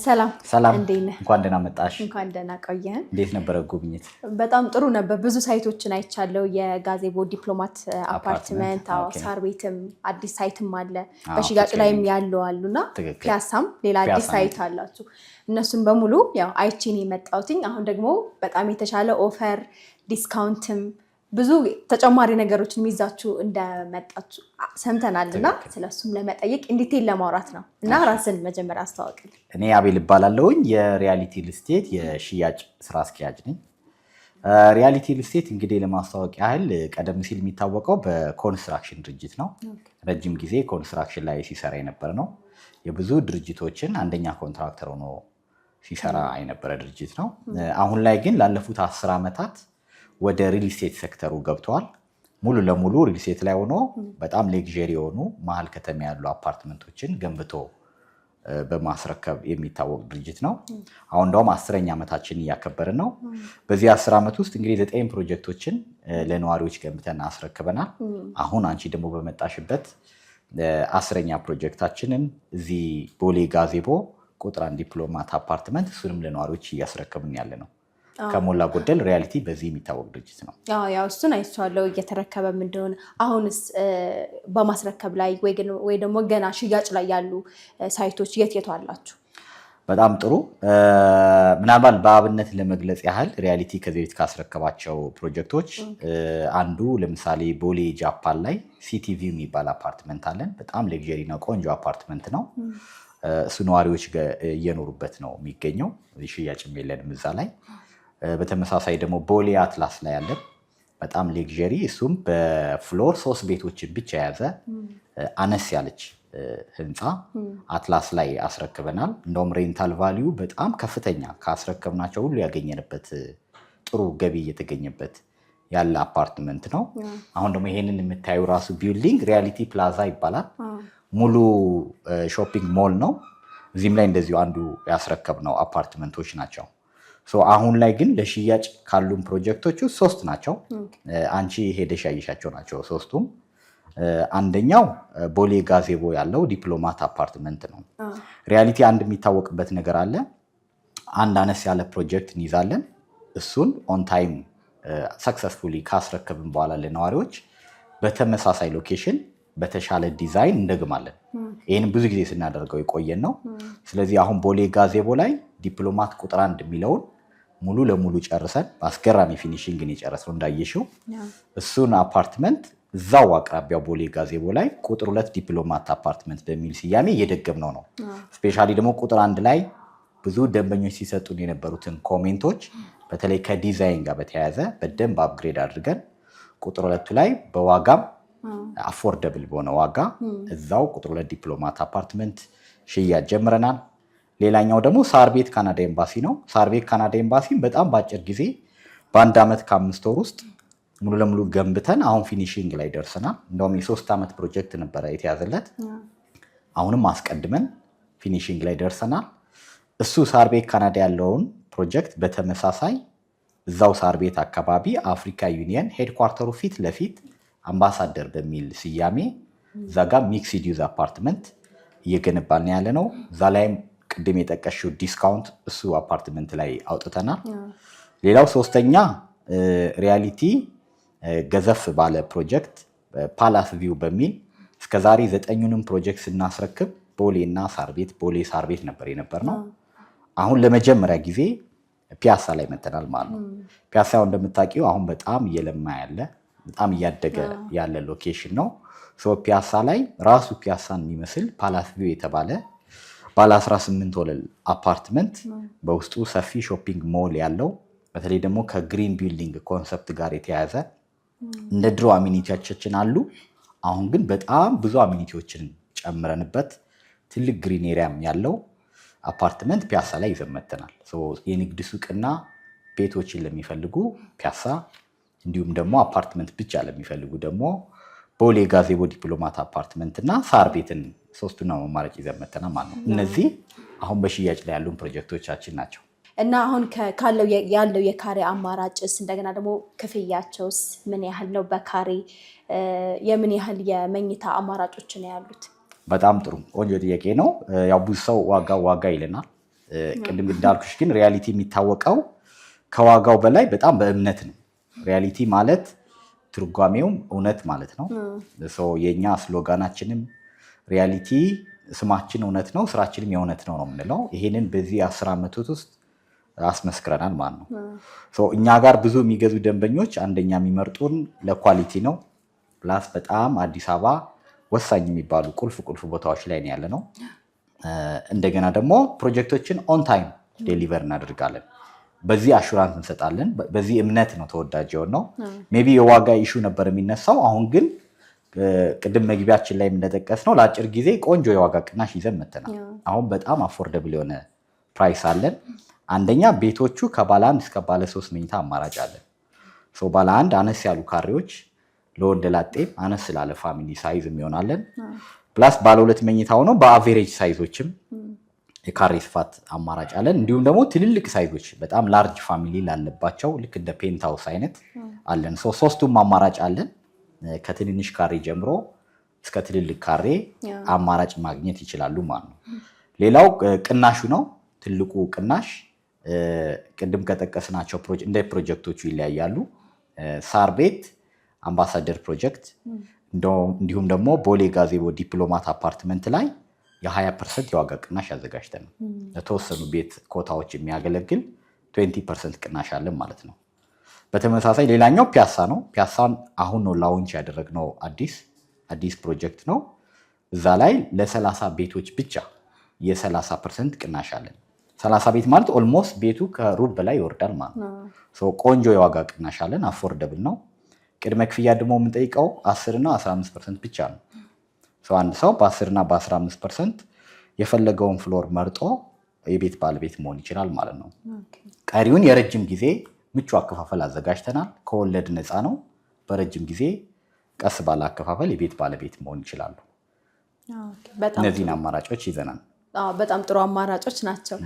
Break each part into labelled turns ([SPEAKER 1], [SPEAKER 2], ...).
[SPEAKER 1] ሰላም
[SPEAKER 2] እንዴት ነህ?
[SPEAKER 1] እንኳን ደህና መጣሽ።
[SPEAKER 2] እንኳን ደህና ቆየን።
[SPEAKER 1] እንዴት ነበር ጉብኝት?
[SPEAKER 2] በጣም ጥሩ ነበር። ብዙ ሳይቶችን አይቻለሁ። የጋዜቦ ዲፕሎማት አፓርትመንት፣ ሳር ቤትም አዲስ ሳይትም አለ። በሽያጭ ላይም ያለው አሉና ፒያሳም ሌላ አዲስ ሳይት አላችሁ። እነሱን በሙሉ ያው አይቼን የመጣሁትኝ። አሁን ደግሞ በጣም የተሻለ ኦፈር ዲስካውንትም ብዙ ተጨማሪ ነገሮችን ይዛችሁ እንደመጣችሁ ሰምተናልና ስለሱም ለመጠየቅ እንዲቴል ለማውራት ነው እና ራስን መጀመሪያ አስተዋውቅልኝ።
[SPEAKER 1] እኔ አቤል እባላለሁኝ የሪያሊቲ ሪል ስቴት የሽያጭ ስራ አስኪያጅ ነኝ። ሪያሊቲ ሪል ስቴት እንግዲህ ለማስተዋወቅ ያህል ቀደም ሲል የሚታወቀው በኮንስትራክሽን ድርጅት ነው። ረጅም ጊዜ ኮንስትራክሽን ላይ ሲሰራ የነበረ ነው። የብዙ ድርጅቶችን አንደኛ ኮንትራክተር ሆኖ ሲሰራ የነበረ ድርጅት ነው። አሁን ላይ ግን ላለፉት 10 ዓመታት ወደ ሪል ስቴት ሴክተሩ ገብተዋል። ሙሉ ለሙሉ ሪል ስቴት ላይ ሆኖ በጣም ሌክዠሪ የሆኑ መሀል ከተማ ያሉ አፓርትመንቶችን ገንብቶ በማስረከብ የሚታወቅ ድርጅት ነው። አሁን እንደውም 10ኛ ዓመታችን እያከበርን ነው። በዚህ 10 ዓመት ውስጥ እንግዲህ 9 ፕሮጀክቶችን ለነዋሪዎች ገንብተን አስረክበናል። አሁን አንቺ ደግሞ በመጣሽበት 10ኛ ፕሮጀክታችንን እዚህ ቦሌ ጋዜቦ ቁጥር 1 ዲፕሎማት አፓርትመንት እሱንም ለነዋሪዎች እያስረክብን ያለ ነው። ከሞላ ጎደል ሪያሊቲ በዚህ የሚታወቅ ድርጅት ነው።
[SPEAKER 2] ያው እሱን አይቼዋለሁ እየተረከበም እንደሆነ። አሁንስ በማስረከብ ላይ ወይ ደግሞ ገና ሽያጭ ላይ ያሉ ሳይቶች የት አላችሁ?
[SPEAKER 1] በጣም ጥሩ። ምናልባት በአብነት ለመግለጽ ያህል ሪያሊቲ ከዚህ በፊት ካስረከባቸው ፕሮጀክቶች አንዱ ለምሳሌ ቦሌ ጃፓን ላይ ሲቲቪ የሚባል አፓርትመንት አለን። በጣም ሌክዠሪ ነው፣ ቆንጆ አፓርትመንት ነው። እሱ ነዋሪዎች እየኖሩበት ነው የሚገኘው። ሽያጭም የለንም እዛ ላይ። በተመሳሳይ ደግሞ ቦሌ አትላስ ላይ ያለን በጣም ሌክዠሪ፣ እሱም በፍሎር 3 ቤቶችን ብቻ የያዘ አነስ ያለች ህንፃ አትላስ ላይ አስረክበናል። እንደውም ሬንታል ቫሊዩ በጣም ከፍተኛ ካስረከብናቸው ሁሉ ያገኘንበት ጥሩ ገቢ እየተገኘበት ያለ አፓርትመንት ነው። አሁን ደግሞ ይሄንን የምታዩ ራሱ ቢልዲንግ ሪያሊቲ ፕላዛ ይባላል። ሙሉ ሾፒንግ ሞል ነው። እዚህም ላይ እንደዚሁ አንዱ ያስረከብነው አፓርትመንቶች ናቸው። አሁን ላይ ግን ለሽያጭ ካሉን ፕሮጀክቶች 3 ናቸው። አንቺ ሄደሽ ያየሻቸው ናቸው 3ቱም። አንደኛው ቦሌ ጋዜቦ ያለው ዲፕሎማት አፓርትመንት ነው። ሪያሊቲ አንድ የሚታወቅበት ነገር አለ። አንድ አነስ ያለ ፕሮጀክት እንይዛለን። እሱን ኦን ታይም ሰክሰስፉሊ ካስረከብን በኋላ ለነዋሪዎች በተመሳሳይ ሎኬሽን በተሻለ ዲዛይን እንደግማለን። ይህን ብዙ ጊዜ ስናደርገው የቆየን ነው። ስለዚህ አሁን ቦሌ ጋዜቦ ላይ ዲፕሎማት ቁጥር 1 የሚለውን ሙሉ ለሙሉ ጨርሰን በአስገራሚ ፊኒሽንግን የጨረስነው እንዳየሽው። እሱን አፓርትመንት እዛው አቅራቢያው ቦሌ ጋዜቦ ላይ ቁጥር 2 ዲፕሎማት አፓርትመንት በሚል ስያሜ እየደገምነው ነው። ስፔሻሊ ደግሞ ቁጥር 1 ላይ ብዙ ደንበኞች ሲሰጡን የነበሩትን ኮሜንቶች በተለይ ከዲዛይን ጋር በተያያዘ በደንብ አፕግሬድ አድርገን ቁጥር 2 ላይ በዋጋም አፎርደብል በሆነ ዋጋ እዛው ቁጥር 2 ዲፕሎማት አፓርትመንት ሽያጭ ጀምረናል። ሌላኛው ደግሞ ሳር ቤት ካናዳ ኤምባሲ ነው። ሳር ቤት ካናዳ ኤምባሲ በጣም በአጭር ጊዜ በ1 ዓመት ከ5 ወር ውስጥ ሙሉ ለሙሉ ገንብተን አሁን ፊኒሽንግ ላይ ደርሰናል። እንደውም የ3 ዓመት ፕሮጀክት ነበረ የተያዘለት። አሁንም አስቀድመን ፊኒሽንግ ላይ ደርሰናል። እሱ ሳር ቤት ካናዳ ያለውን ፕሮጀክት በተመሳሳይ እዛው ሳር ቤት አካባቢ አፍሪካ ዩኒየን ሄድኳርተሩ ፊት ለፊት አምባሳደር በሚል ስያሜ እዛ ጋር ሚክስድ ዩዝ አፓርትመንት እየገነባን ያለ ነው። እዛ ላይም ቅድም የጠቀሽው ዲስካውንት እሱ አፓርትመንት ላይ አውጥተናል። ሌላው 3ኛ ሪያሊቲ ገዘፍ ባለ ፕሮጀክት ፓላስ ቪው በሚል እስከዛሬ 9ኙንም ፕሮጀክት ስናስረክብ ቦሌ እና ሳር ቤት ቦሌ ሳር ቤት ነበር የነበር ነው። አሁን ለመጀመሪያ ጊዜ ፒያሳ ላይ መተናል ማለት ነው። ፒያሳ እንደምታውቂው አሁን በጣም እየለማ ያለ በጣም እያደገ ያለ ሎኬሽን ነው። ፒያሳ ላይ ራሱ ፒያሳን የሚመስል ፓላስ ቪው የተባለ ባለ 18 ወለል አፓርትመንት በውስጡ ሰፊ ሾፒንግ ሞል ያለው በተለይ ደግሞ ከግሪን ቢልዲንግ ኮንሰፕት ጋር የተያያዘ እንደ ድሮ አሚኒቲዎቻችን አሉ። አሁን ግን በጣም ብዙ አሚኒቲዎችን ጨምረንበት ትልቅ ግሪን ኤሪያም ያለው አፓርትመንት ፒያሳ ላይ ይዘን መጥተናል። የንግድ ሱቅና ቤቶችን ለሚፈልጉ ፒያሳ፣ እንዲሁም ደግሞ አፓርትመንት ብቻ ለሚፈልጉ ደግሞ ቦሌ ጋዜቦ ዲፕሎማት አፓርትመንት እና ሳር ቤትን 3ቱን አማራጭ ይዘን መጥተናል ማለት ነው። እነዚህ አሁን በሽያጭ ላይ ያሉን ፕሮጀክቶቻችን ናቸው።
[SPEAKER 2] እና አሁን ያለው የካሬ አማራጭስ እንደገና ደግሞ ክፍያቸውስ ምን ያህል ነው? በካሬ የምን ያህል የመኝታ አማራጮች ነው ያሉት?
[SPEAKER 1] በጣም ጥሩ ቆንጆ ጥያቄ ነው። ያው ብዙ ሰው ዋጋ ይለናል። ቅድም እንዳልኩሽ ግን ሪያሊቲ የሚታወቀው ከዋጋው በላይ በጣም በእምነት ነው። ሪያሊቲ ማለት ትርጓሜውም እውነት ማለት ነው። የኛ ስሎጋናችንም ሪያሊቲ ስማችን እውነት ነው፣ ስራችንም የእውነት ነው የምንለው። ይሄንን በዚህ 10 ዓመት ውስጥ አስመስክረናል ማለት ነው። እኛ ጋር ብዙ የሚገዙ ደንበኞች አንደኛ የሚመርጡን ለኳሊቲ ነው። ፕላስ በጣም አዲስ አበባ ወሳኝ የሚባሉ ቁልፍ ቦታዎች ላይ ያለ ነው። እንደገና ደግሞ ፕሮጀክቶችን ኦን ታይም ዴሊቨር እናደርጋለን። በዚህ አሹራንስ እንሰጣለን። በዚህ እምነት ነው ተወዳጅ የሆነው። ሜይ ቢ የዋጋ ኢሹ ነበር የሚነሳው። አሁን ግን ቅድም መግቢያችን ላይ እንደጠቀስ ነው ለአጭር ጊዜ ቆንጆ የዋጋ ቅናሽ ይዘን መተናል። አሁን በጣም አፎርደብል የሆነ ፕራይስ አለን። አንደኛ ቤቶቹ ከባለ 1 እስከ ባለ 3 መኝታ አማራጭ አለን። ባለ 1 አነስ ያሉ ካሬዎች ለወንድ ላጤም አነስ ላለ ፋሚሊ ሳይዝ የሚሆናለን። ፕላስ ባለ 2 መኝታ ሆነው በአቬሬጅ ሳይዞችም የካሬ ስፋት አማራጭ አለን። እንዲሁም ደግሞ ትልልቅ ሳይዞች በጣም ላርጅ ፋሚሊ ላለባቸው ልክ እንደ ፔንት ሃውስ አይነት አለን። ሶስቱም አማራጭ አለን። ከትንንሽ ካሬ ጀምሮ እስከ ትልልቅ ካሬ አማራጭ ማግኘት ይችላሉ ማለት ነው። ሌላው ቅናሹ ነው። ትልቁ ቅናሽ ቅድም ከጠቀስናቸው እንደ ፕሮጀክቶቹ ይለያያሉ። ሳር ቤት አምባሳደር ፕሮጀክት እንዲሁም ደግሞ ቦሌ ጋዜቦ ዲፕሎማት አፓርትመንት ላይ የ20% የዋጋ ቅናሽ አዘጋጅተን ነው። ለተወሰኑ ቤት ኮታዎች የሚያገለግል 20% ቅናሽ አለን ማለት ነው። በተመሳሳይ ሌላኛው ፒያሳ ነው። ፒያሳን አሁን ነው ላውንች ያደረግነው አዲስ ፕሮጀክት ነው። እዛ ላይ ለ30 ቤቶች ብቻ የ30% ቅናሽ አለን። 30 ቤት ማለት ኦልሞስት ቤቱ ከሩብ በላይ ይወርዳል ማለት ነው። ቆንጆ የዋጋ ቅናሽ አለን። አፎርደብል ነው። ቅድመ ክፍያ ደግሞ የምንጠይቀው 10 እና 15% ብቻ ነው። አንድ ሰው በ10 እና በ15% የፈለገውን ፍሎር መርጦ የቤት ባለቤት መሆን ይችላል ማለት ነው። ቀሪውን የረጅም ጊዜ ምቹ አከፋፈል አዘጋጅተናል። ከወለድ ነፃ ነው። በረጅም ጊዜ ቀስ ባለ አከፋፈል የቤት ባለቤት መሆን ይችላሉ። እነዚህን አማራጮች ይዘናል።
[SPEAKER 2] በጣም ጥሩ አማራጮች ናቸው።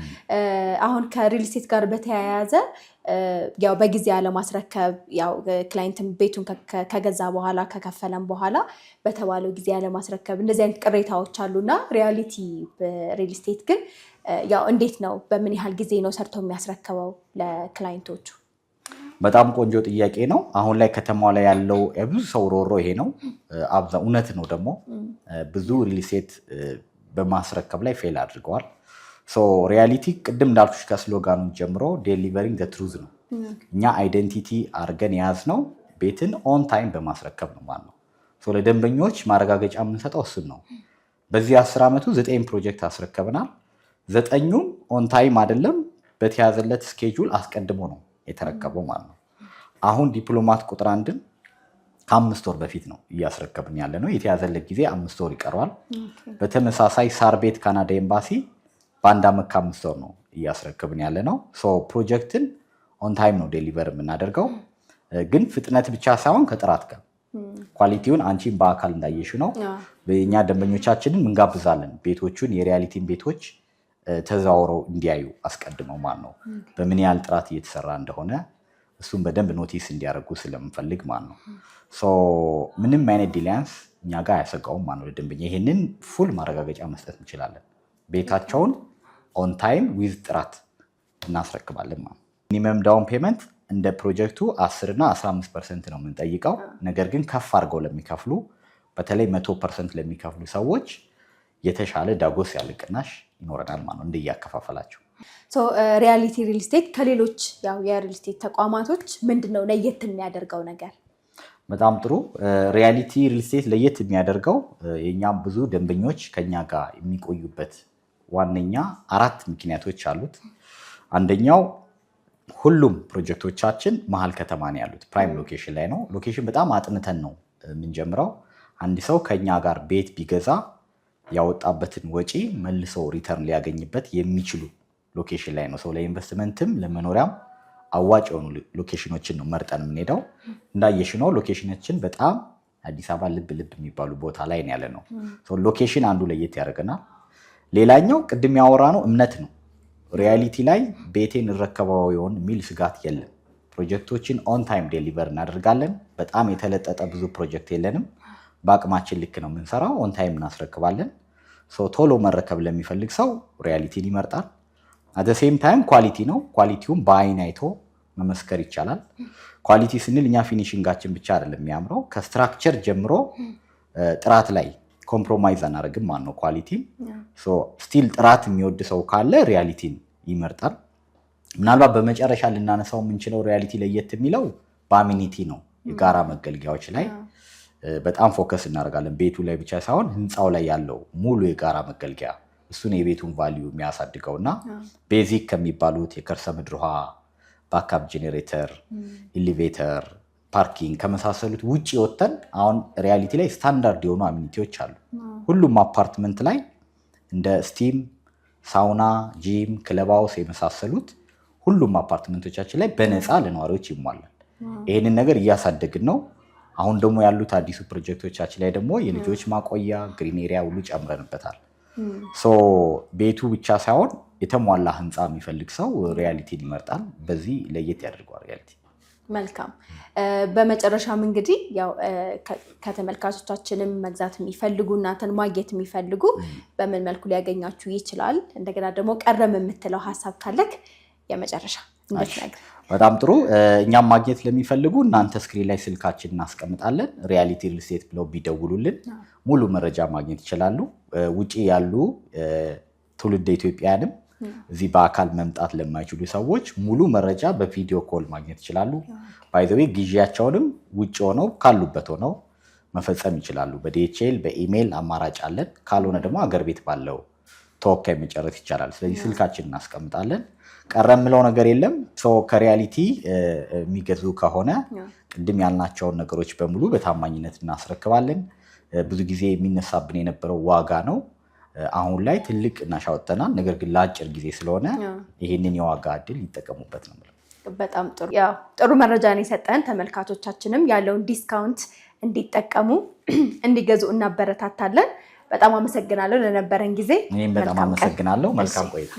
[SPEAKER 2] አሁን ከሪል ስቴት ጋር በተያያዘ ያው በጊዜ ያለማስረከብ ያው ክላይንትም ቤቱን ከገዛ በኋላ ከከፈለም በኋላ በተባለው ጊዜ ያለማስረከብ እንደዚህ አይነት ቅሬታዎች አሉና ሪያሊቲ ሪል ስቴት ግን ያው እንዴት ነው በምን ያህል ጊዜ ነው ሰርቶ የሚያስረክበው ለክላይንቶቹ?
[SPEAKER 1] በጣም ቆንጆ ጥያቄ ነው። አሁን ላይ ከተማዋ ላይ ያለው ብዙ ሰው ሮሮ ይሄ ነው። እውነት ነው ደግሞ ብዙ ሪል ስቴት በማስረከብ ላይ ፌል አድርገዋል። ሪያሊቲ ቅድም እንዳልኩሽ ከስሎጋኑ ጀምሮ ዴሊቨሪንግ ዘ ትሩዝ ነው። እኛ አይደንቲቲ አድርገን የያዝነው ቤትን ኦን ታይም በማስረከብ ነው ማለት ነው። ለደንበኞች ማረጋገጫ የምንሰጠው እሱን ነው። በዚህ 10 ዓመቱ 9 ፕሮጀክት አስረከብናል። 9ኙም ኦን ታይም አይደለም በተያዘለት ስኬጁል አስቀድሞ ነው የተረከበው ማለት ነው። አሁን ዲፕሎማት ቁጥር 1ን ከ5 ወር በፊት ነው እያስረከብን ያለ ነው። የተያዘለት ጊዜ 5 ወር ይቀረዋል። በተመሳሳይ ሳር ቤት ካናዳ ኤምባሲ በ1 ዓመት ከ5 ወር ነው እያስረከብን ያለ ነው። ፕሮጀክትን ኦን ታይም ነው ዴሊቨር የምናደርገው። ግን ፍጥነት ብቻ ሳይሆን ከጥራት ጋር ኳሊቲውን አንቺን በአካል እንዳየሽ ነው። እኛ ደንበኞቻችንን እንጋብዛለን ቤቶቹን የሪያሊቲን ቤቶች ተዛውረው እንዲያዩ አስቀድመው ማለት ነው። በምን ያህል ጥራት እየተሰራ እንደሆነ እሱም በደንብ ኖቲስ እንዲያደርጉ ስለምፈልግ ማለት ነው። ምንም አይነት ዲሊያንስ እኛ ጋር አያሰጋውም ማለት ነው። ለደንበኛ ይሄንን ፉል ማረጋገጫ መስጠት እንችላለን። ቤታቸውን ኦን ታይም ዊዝ ጥራት እናስረክባለን ማለት ነው። ሚኒመም ዳውን ፔመንት እንደ ፕሮጀክቱ 10 እና 15% ነው የምንጠይቀው። ነገር ግን ከፍ አድርገው ለሚከፍሉ በተለይ 100% ለሚከፍሉ ሰዎች የተሻለ ዳጎስ ያለ ቅናሽ ይኖረናል ማለት ነው እንደያከፋፈላቸው።
[SPEAKER 2] ሪያሊቲ ሪል ስቴት ከሌሎች የሪል ስቴት ተቋማቶች ምንድነው ለየት የሚያደርገው ነገር?
[SPEAKER 1] በጣም ጥሩ። ሪያሊቲ ሪል ስቴት ለየት የሚያደርገው የኛም ብዙ ደንበኞች ከኛ ጋር የሚቆዩበት ዋነኛ 4 ምክንያቶች አሉት። አንደኛው ሁሉም ፕሮጀክቶቻችን መሀል ከተማ ነው ያሉት፣ ፕራይም ሎኬሽን ላይ ነው። ሎኬሽን በጣም አጥንተን ነው የምንጀምረው። አንድ ሰው ከኛ ጋር ቤት ቢገዛ ያወጣበትን ወጪ መልሶ ሪተርን ሊያገኝበት የሚችሉ ሎኬሽን ላይ ነው። ለኢንቨስትመንትም ለመኖሪያም አዋጭ የሆኑ ሎኬሽኖችን ነው መርጠን የምንሄደው። እንዳየሽ ነው ሎኬሽኖችን በጣም አዲስ አበባ ልብ የሚባሉ ቦታ ላይ ያለ ነው። ሎኬሽን አንዱ ለየት ያደርገናል። ሌላኛው ቅድም ያወራ ነው እምነት ነው። ሪያሊቲ ላይ ቤቴን እረከበው ይሆን የሚል ስጋት የለም። ፕሮጀክቶችን ኦን ታይም ዴሊቨር እናደርጋለን። በጣም የተለጠጠ ብዙ ፕሮጀክት የለንም። በአቅማችን ልክ ነው የምንሰራው። ኦን ታይም እናስረክባለን። ቶሎ መረከብ ለሚፈልግ ሰው ሪያሊቲን ይመርጣል። አት ዘ ሴም ታይም ኳሊቲ ነው። ኳሊቲውን በአይን አይቶ መመስከር ይቻላል። ኳሊቲ ስንል እኛ ፊኒሺንጋችን ብቻ አይደለም የሚያምረው፣ ከስትራክቸር ጀምሮ ጥራት ላይ ኮምፕሮማይዝ አናደርግም ማለት ነው። ኳሊቲ ስቲል ጥራት የሚወድ ሰው ካለ ሪያሊቲን ይመርጣል። ምናልባት በመጨረሻ ልናነሳው የምንችለው ሪያሊቲ ለየት የሚለው በአሚኒቲ ነው። የጋራ መገልገያዎች ላይ በጣም ፎከስ እናደርጋለን። ቤቱ ላይ ብቻ ሳይሆን ህንፃው ላይ ያለው ሙሉ የጋራ መገልገያ እሱን የቤቱን ቫልዩ የሚያሳድገው እና ቤዚክ ከሚባሉት የከርሰ ምድር ውሃ፣ ባካፕ ጄኔሬተር፣ ኤሌቬተር፣ ፓርኪንግ ከመሳሰሉት ውጭ ወጥተን አሁን ሪያሊቲ ላይ ስታንዳርድ የሆኑ አሚኒቲዎች አሉ። ሁሉም አፓርትመንት ላይ እንደ ስቲም፣ ሳውና፣ ጂም፣ ክለብ ሃውስ የመሳሰሉት ሁሉም አፓርትመንቶቻችን ላይ በነፃ ለነዋሪዎች ይሟላል። ይህንን ነገር እያሳደግን ነው። አሁን ደግሞ ያሉት አዲሱ ፕሮጀክቶቻችን ላይ ደግሞ የልጆች ማቆያ ግሪን ኤሪያ ሁሉ ጨምረንበታል። ቤቱ ብቻ ሳይሆን የተሟላ ህንፃ የሚፈልግ ሰው ሪያሊቲን ይመርጣል። በዚህ ለየት ያደርገዋል ሪያሊቲ።
[SPEAKER 2] መልካም። በመጨረሻም እንግዲህ ያው ከተመልካቾቻችንም መግዛት የሚፈልጉ እናንተን ማግኘት የሚፈልጉ በምን መልኩ ሊያገኛችሁ ይችላል? እንደገና ደግሞ ቀረም የምትለው ሀሳብ ካለክ የመጨረሻ እንድትነግር።
[SPEAKER 1] በጣም ጥሩ። እኛም ማግኘት ለሚፈልጉ እናንተ ስክሪን ላይ ስልካችን እናስቀምጣለን። ሪያሊቲ ሪል ስቴት ብለው ቢደውሉልን ሙሉ መረጃ ማግኘት ይችላሉ። ውጪ ያሉ ትውልደ ኢትዮጵያውያንም እዚህ በአካል መምጣት ለማይችሉ ሰዎች ሙሉ መረጃ በቪዲዮ ኮል ማግኘት ይችላሉ። ባይ ዘ ዌይ ግዢያቸውንም ውጭ ሆነው ካሉበት ሆነው መፈጸም ይችላሉ። በዲኤችኤል በኢሜይል አማራጭ አለን። ካልሆነ ደግሞ አገር ቤት ባለው ተወካይ መጨረስ ይቻላል። ስለዚህ ስልካችን እናስቀምጣለን። ቀረ የምለው ነገር የለም። ከሪያሊቲ የሚገዙ ከሆነ ቅድም ያልናቸውን ነገሮች በሙሉ በታማኝነት እናስረክባለን። ብዙ ጊዜ የሚነሳብን የነበረው ዋጋ ነው። አሁን ላይ ትልቅ ቅናሽ አወጥተናል። ነገር ግን ለአጭር ጊዜ ስለሆነ ይህንን የዋጋ እድል ይጠቀሙበት ነው።
[SPEAKER 2] በጣም ጥሩ። ያው ጥሩ መረጃን የሰጠን ተመልካቾቻችንም ያለውን ዲስካውንት እንዲጠቀሙ እንዲገዙ እናበረታታለን። በጣም አመሰግናለሁ ለነበረን ጊዜ።
[SPEAKER 1] እኔም በጣም አመሰግናለሁ። መልካም ቆይታ።